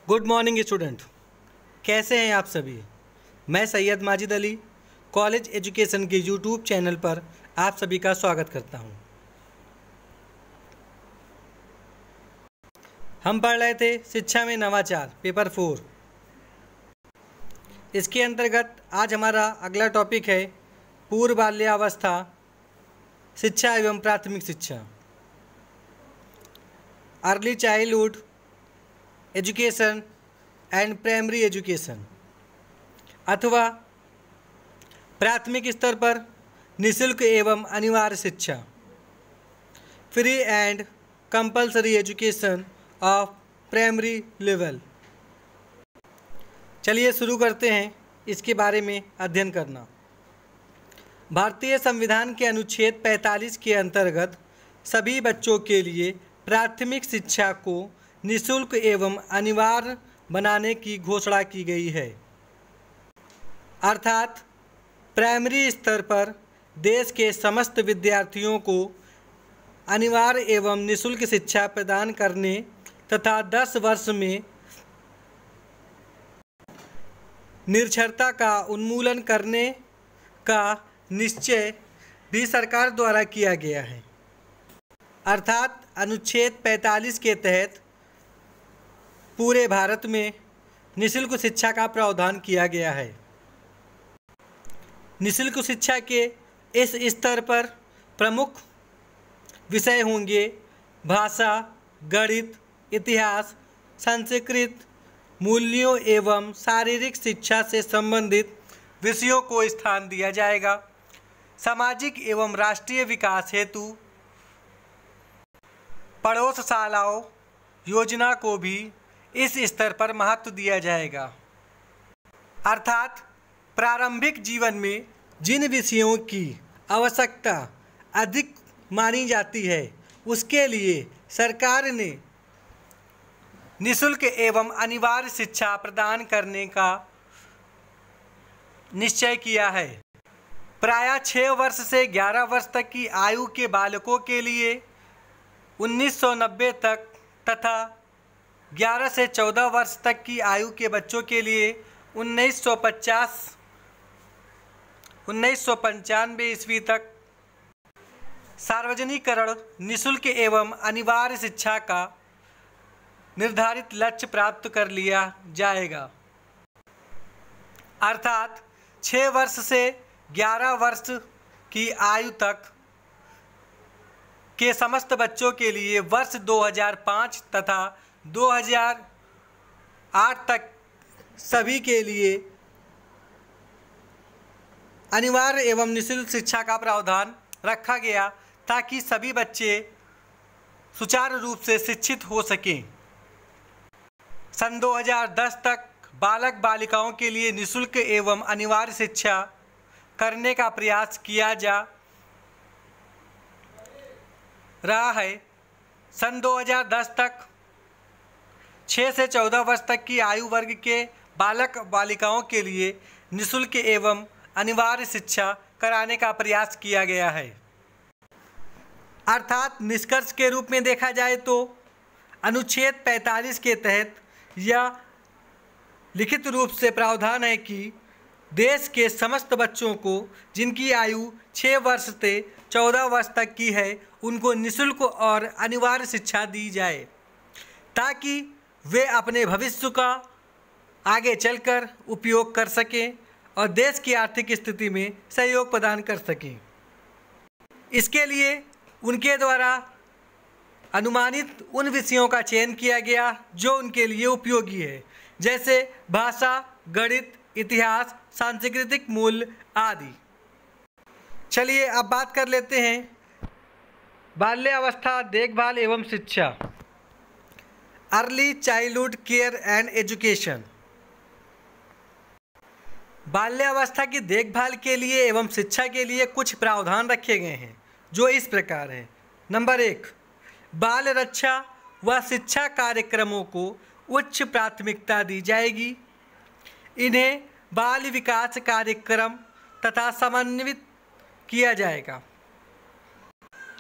Good morning student, कैसे हैं आप सभी। मैं सैयद माजिद अली कॉलेज एजुकेशन के यूट्यूब चैनल पर आप सभी का स्वागत करता हूं। हम पढ़ रहे थे शिक्षा में नवाचार पेपर 4। इसके अंतर्गत आज हमारा अगला टॉपिक है पूर्व बाल्यावस्था शिक्षा एवं प्राथमिक शिक्षा, early childhood education and primary education, अथवा प्राथमिक स्तर पर निःशुल्क एवं अनिवार्य शिक्षा, free and compulsory education of primary level. चलिए शुरू करते हैं इसके बारे में अध्ययन करना। भारतीय संविधान के अनुच्छेद 45 के अंतर्गत सभी बच्चों के लिए प्राथमिक शिक्षा को निःशुल्क एवं अनिवार्य बनाने की घोषणा की गई है। अर्थात प्राइमरी स्तर पर देश के समस्त विद्यार्थियों को अनिवार्य एवं निःशुल्क शिक्षा प्रदान करने तथा 10 वर्ष में निरक्षरता का उन्मूलन करने का निश्चय भी सरकार द्वारा किया गया है। अर्थात अनुच्छेद 45 के तहत पूरे भारत में निःशुल्क शिक्षा का प्रावधान किया गया है। निःशुल्क शिक्षा के इस स्तर पर प्रमुख विषय होंगे भाषा, गणित, इतिहास, संस्कृत, मूल्यों एवं शारीरिक शिक्षा से संबंधित विषयों को स्थान दिया जाएगा। सामाजिक एवं राष्ट्रीय विकास हेतु पड़ोसशालाओं योजना को भी इस स्तर पर महत्व दिया जाएगा। अर्थात प्रारंभिक जीवन में जिन विषयों की आवश्यकता अधिक मानी जाती है उसके लिए सरकार ने निःशुल्क एवं अनिवार्य शिक्षा प्रदान करने का निश्चय किया है। प्रायः 6 वर्ष से 11 वर्ष तक की आयु के बालकों के लिए 1990 तक तथा 11 से 14 वर्ष तक की आयु के बच्चों के लिए 1995 ईस्वी तक सार्वजनिकरण निःशुल्क एवं अनिवार्य शिक्षा का निर्धारित लक्ष्य प्राप्त कर लिया जाएगा। अर्थात 6 वर्ष से 11 वर्ष की आयु तक के समस्त बच्चों के लिए वर्ष 2005 तथा 2008 तक सभी के लिए अनिवार्य एवं निःशुल्क शिक्षा का प्रावधान रखा गया ताकि सभी बच्चे सुचारू रूप से शिक्षित हो सकें। सन 2010 तक बालक बालिकाओं के लिए निःशुल्क एवं अनिवार्य शिक्षा करने का प्रयास किया जा रहा है। सन 2010 तक 6 से 14 वर्ष तक की आयु वर्ग के बालक बालिकाओं के लिए निःशुल्क एवं अनिवार्य शिक्षा कराने का प्रयास किया गया है। अर्थात निष्कर्ष के रूप में देखा जाए तो अनुच्छेद 45 के तहत यह लिखित रूप से प्रावधान है कि देश के समस्त बच्चों को जिनकी आयु 6 वर्ष से 14 वर्ष तक की है उनको निःशुल्क और अनिवार्य शिक्षा दी जाए ताकि वे अपने भविष्य का आगे चलकर उपयोग कर सकें और देश की आर्थिक स्थिति में सहयोग प्रदान कर सकें। इसके लिए उनके द्वारा अनुमानित उन विषयों का चयन किया गया जो उनके लिए उपयोगी है, जैसे भाषा, गणित, इतिहास, सांस्कृतिक मूल्य आदि। चलिए अब बात कर लेते हैं बाल्यावस्था देखभाल एवं शिक्षा, early childhood care and education. बाल्यावस्था की देखभाल के लिए एवं शिक्षा के लिए कुछ प्रावधान रखे गए हैं जो इस प्रकार हैं। नंबर 1, बाल रक्षा व शिक्षा कार्यक्रमों को उच्च प्राथमिकता दी जाएगी। इन्हें बाल विकास कार्यक्रम तथा समन्वित किया जाएगा।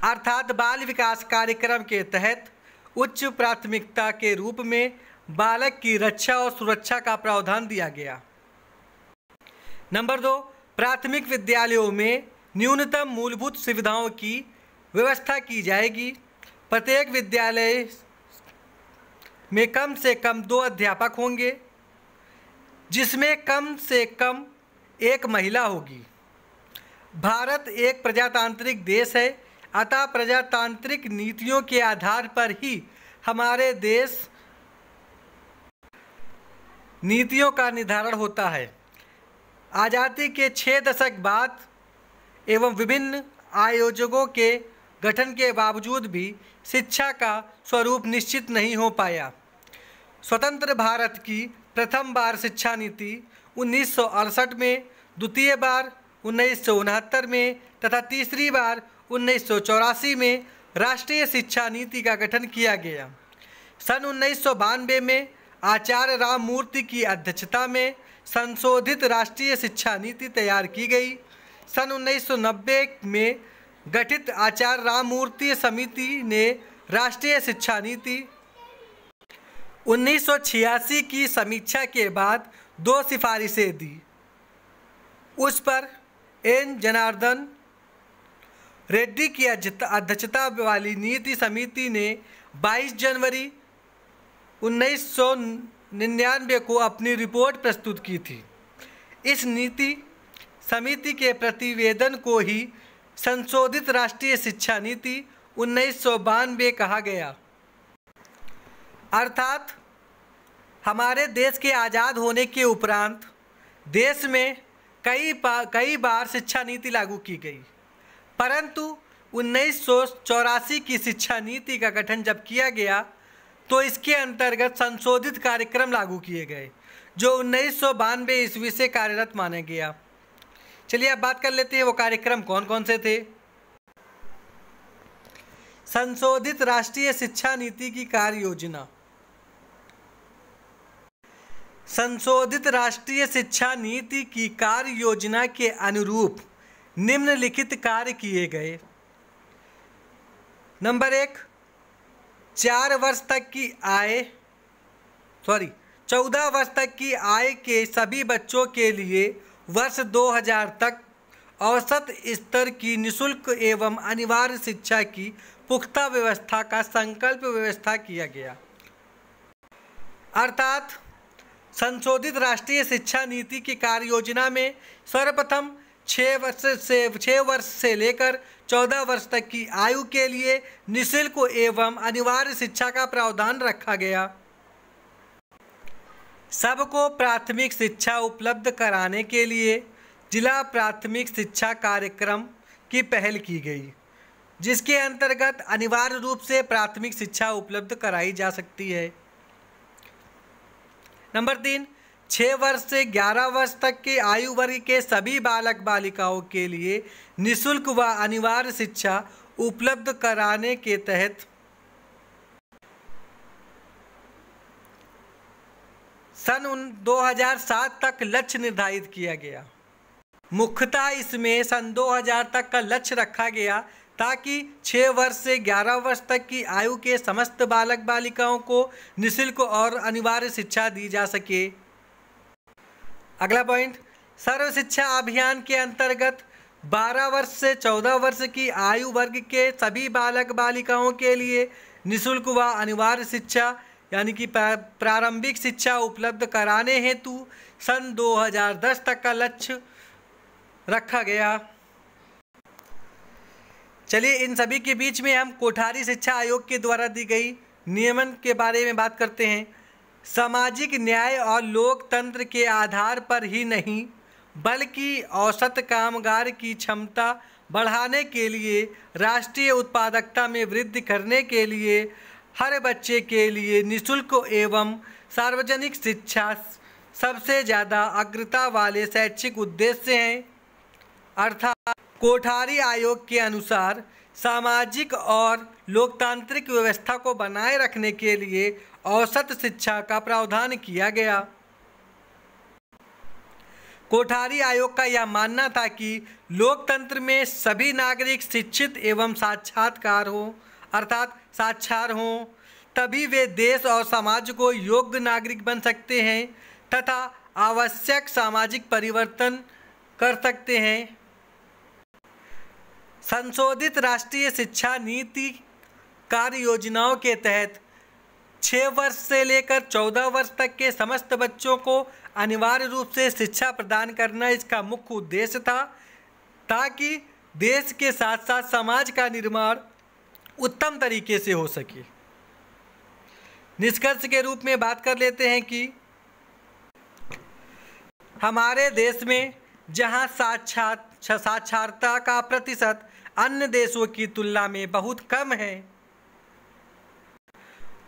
अर्थात बाल विकास कार्यक्रम के तहत उच्च प्राथमिकता के रूप में बालक की रक्षा और सुरक्षा का प्रावधान दिया गया। नंबर 2, प्राथमिक विद्यालयों में न्यूनतम मूलभूत सुविधाओं की व्यवस्था की जाएगी। प्रत्येक विद्यालय में कम से कम 2 अध्यापक होंगे, जिसमें कम से कम 1 महिला होगी। भारत एक प्रजातांत्रिक देश है, अतः प्रजातांत्रिक नीतियों के आधार पर ही हमारे देश नीतियों का निर्धारण होता है। आज़ादी के 6 दशक बाद एवं विभिन्न आयोजकों के गठन के बावजूद भी शिक्षा का स्वरूप निश्चित नहीं हो पाया। स्वतंत्र भारत की प्रथम बार शिक्षा नीति 1968 में, द्वितीय बार 1969 में तथा तीसरी बार 1984 में राष्ट्रीय शिक्षा नीति का गठन किया गया। सन 1992 में आचार्य राममूर्ति की अध्यक्षता में संशोधित राष्ट्रीय शिक्षा नीति तैयार की गई। सन 1990 में गठित आचार्य राममूर्ति समिति ने राष्ट्रीय शिक्षा नीति 1986 की समीक्षा के बाद 2 सिफारिशें दी। उस पर एन जनार्दन रेड्डी की अध्यक्षता वाली नीति समिति ने 22 जनवरी 1999 को अपनी रिपोर्ट प्रस्तुत की थी। इस नीति समिति के प्रतिवेदन को ही संशोधित राष्ट्रीय शिक्षा नीति 1992 कहा गया। अर्थात हमारे देश के आज़ाद होने के उपरांत देश में कई बार शिक्षा नीति लागू की गई, परंतु 1984 की शिक्षा नीति का गठन जब किया गया तो इसके अंतर्गत संशोधित कार्यक्रम लागू किए गए, जो 1992 ईस्वी से कार्यरत माना गया। चलिए अब बात कर लेते हैं वो कार्यक्रम कौन कौन से थे। संशोधित राष्ट्रीय शिक्षा नीति की कार्य योजना। संशोधित राष्ट्रीय शिक्षा नीति की कार्य योजना के अनुरूप निम्नलिखित कार्य किए गए। नंबर 1, 14 वर्ष तक की आय के सभी बच्चों के लिए वर्ष 2000 तक औसत स्तर की निःशुल्क एवं अनिवार्य शिक्षा की पुख्ता व्यवस्था का संकल्प व्यवस्था किया गया। अर्थात संशोधित राष्ट्रीय शिक्षा नीति की कार्य योजना में सर्वप्रथम 6 वर्ष से लेकर 14 वर्ष तक की आयु के लिए निःशुल्क एवं अनिवार्य शिक्षा का प्रावधान रखा गया। सबको प्राथमिक शिक्षा उपलब्ध कराने के लिए जिला प्राथमिक शिक्षा कार्यक्रम की पहल की गई, जिसके अंतर्गत अनिवार्य रूप से प्राथमिक शिक्षा उपलब्ध कराई जा सकती है। नंबर 3, 6 वर्ष से 11 वर्ष तक के आयु वर्ग के सभी बालक बालिकाओं के लिए निःशुल्क व अनिवार्य शिक्षा उपलब्ध कराने के तहत सन 2007 तक लक्ष्य निर्धारित किया गया। मुख्यतः इसमें सन 2000 तक का लक्ष्य रखा गया ताकि 6 वर्ष से 11 वर्ष तक की आयु के समस्त बालक बालिकाओं को निःशुल्क और अनिवार्य शिक्षा दी जा सके। अगला पॉइंट, सर्व शिक्षा अभियान के अंतर्गत 12 वर्ष से 14 वर्ष की आयु वर्ग के सभी बालक बालिकाओं के लिए निःशुल्क व अनिवार्य शिक्षा यानी कि प्रारंभिक शिक्षा उपलब्ध कराने हेतु सन 2010 तक का लक्ष्य रखा गया। चलिए इन सभी के बीच में हम कोठारी शिक्षा आयोग के द्वारा दी गई नियमन के बारे में बात करते हैं। सामाजिक न्याय और लोकतंत्र के आधार पर ही नहीं बल्कि औसत कामगार की क्षमता बढ़ाने के लिए राष्ट्रीय उत्पादकता में वृद्धि करने के लिए हर बच्चे के लिए निःशुल्क एवं सार्वजनिक शिक्षा सबसे ज़्यादा अग्रता वाले शैक्षिक उद्देश्य हैं। अर्थात कोठारी आयोग के अनुसार सामाजिक और लोकतांत्रिक व्यवस्था को बनाए रखने के लिए औसत शिक्षा का प्रावधान किया गया। कोठारी आयोग का यह मानना था कि लोकतंत्र में सभी नागरिक शिक्षित एवं साक्षात्कार हों, अर्थात साक्षर हों, तभी वे देश और समाज को योग्य नागरिक बन सकते हैं तथा आवश्यक सामाजिक परिवर्तन कर सकते हैं। संशोधित राष्ट्रीय शिक्षा नीति कार्य योजनाओं के तहत 6 वर्ष से लेकर 14 वर्ष तक के समस्त बच्चों को अनिवार्य रूप से शिक्षा प्रदान करना इसका मुख्य उद्देश्य था, ताकि देश के साथ साथ समाज का निर्माण उत्तम तरीके से हो सके। निष्कर्ष के रूप में बात कर लेते हैं कि हमारे देश में जहां साक्षरता का प्रतिशत अन्य देशों की तुलना में बहुत कम है,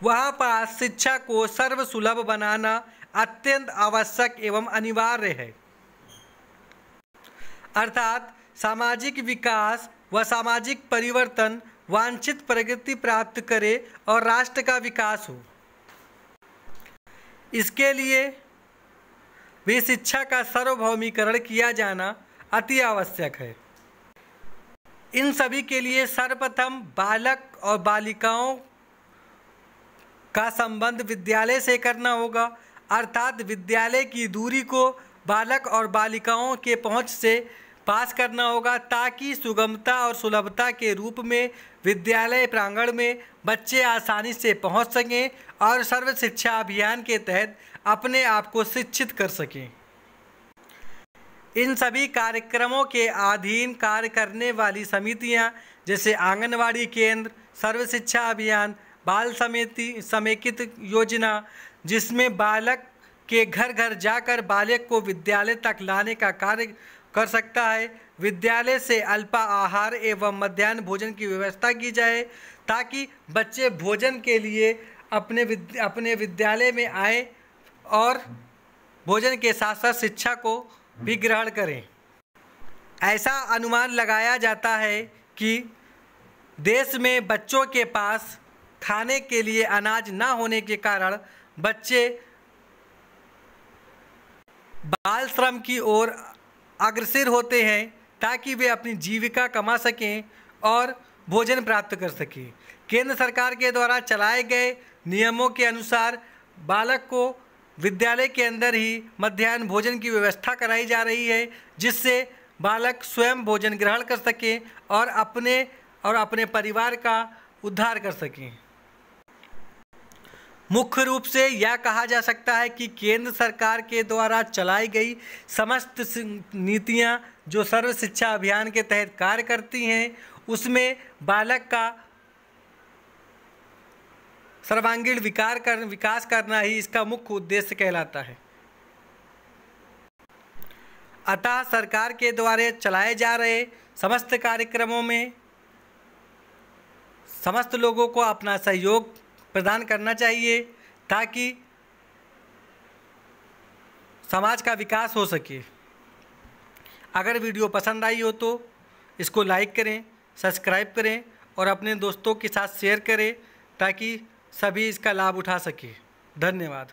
वहाँ पर शिक्षा को सर्वसुलभ बनाना अत्यंत आवश्यक एवं अनिवार्य है। अर्थात सामाजिक विकास व सामाजिक परिवर्तन वांछित प्रगति प्राप्त करे और राष्ट्र का विकास हो। इसके लिए भी शिक्षा का सार्वभौमिकरण किया जाना अति आवश्यक है। इन सभी के लिए सर्वप्रथम बालक और बालिकाओं का संबंध विद्यालय से करना होगा, अर्थात विद्यालय की दूरी को बालक और बालिकाओं के पहुंच से पास करना होगा, ताकि सुगमता और सुलभता के रूप में विद्यालय प्रांगण में बच्चे आसानी से पहुंच सकें और सर्व शिक्षा अभियान के तहत अपने आप को शिक्षित कर सकें। इन सभी कार्यक्रमों के अधीन कार्य करने वाली समितियां जैसे आंगनवाड़ी केंद्र, सर्व शिक्षा अभियान, बाल समिति, समेकित योजना, जिसमें बालक के घर घर जाकर बालक को विद्यालय तक लाने का कार्य कर सकता है। विद्यालय से अल्पाहार एवं मध्याह्न भोजन की व्यवस्था की जाए, ताकि बच्चे भोजन के लिए अपने विद्यालय में आए और भोजन के साथ साथ शिक्षा को भी ग्रहण करें। ऐसा अनुमान लगाया जाता है कि देश में बच्चों के पास खाने के लिए अनाज न होने के कारण बच्चे बाल श्रम की ओर अग्रसर होते हैं, ताकि वे अपनी जीविका कमा सकें और भोजन प्राप्त कर सकें। केंद्र सरकार के द्वारा चलाए गए नियमों के अनुसार बालक को विद्यालय के अंदर ही मध्याह्न भोजन की व्यवस्था कराई जा रही है, जिससे बालक स्वयं भोजन ग्रहण कर सकें और अपने परिवार का उद्धार कर सकें। मुख्य रूप से यह कहा जा सकता है कि केंद्र सरकार के द्वारा चलाई गई समस्त नीतियां जो सर्व शिक्षा अभियान के तहत कार्य करती हैं, उसमें बालक का सर्वांगीण विकास करना ही इसका मुख्य उद्देश्य कहलाता है। अतः सरकार के द्वारा चलाए जा रहे समस्त कार्यक्रमों में समस्त लोगों को अपना सहयोग प्रदान करना चाहिए, ताकि समाज का विकास हो सके। अगर वीडियो पसंद आई हो तो इसको लाइक करें, सब्सक्राइब करें और अपने दोस्तों के साथ शेयर करें, ताकि सभी इसका लाभ उठा सकें। धन्यवाद।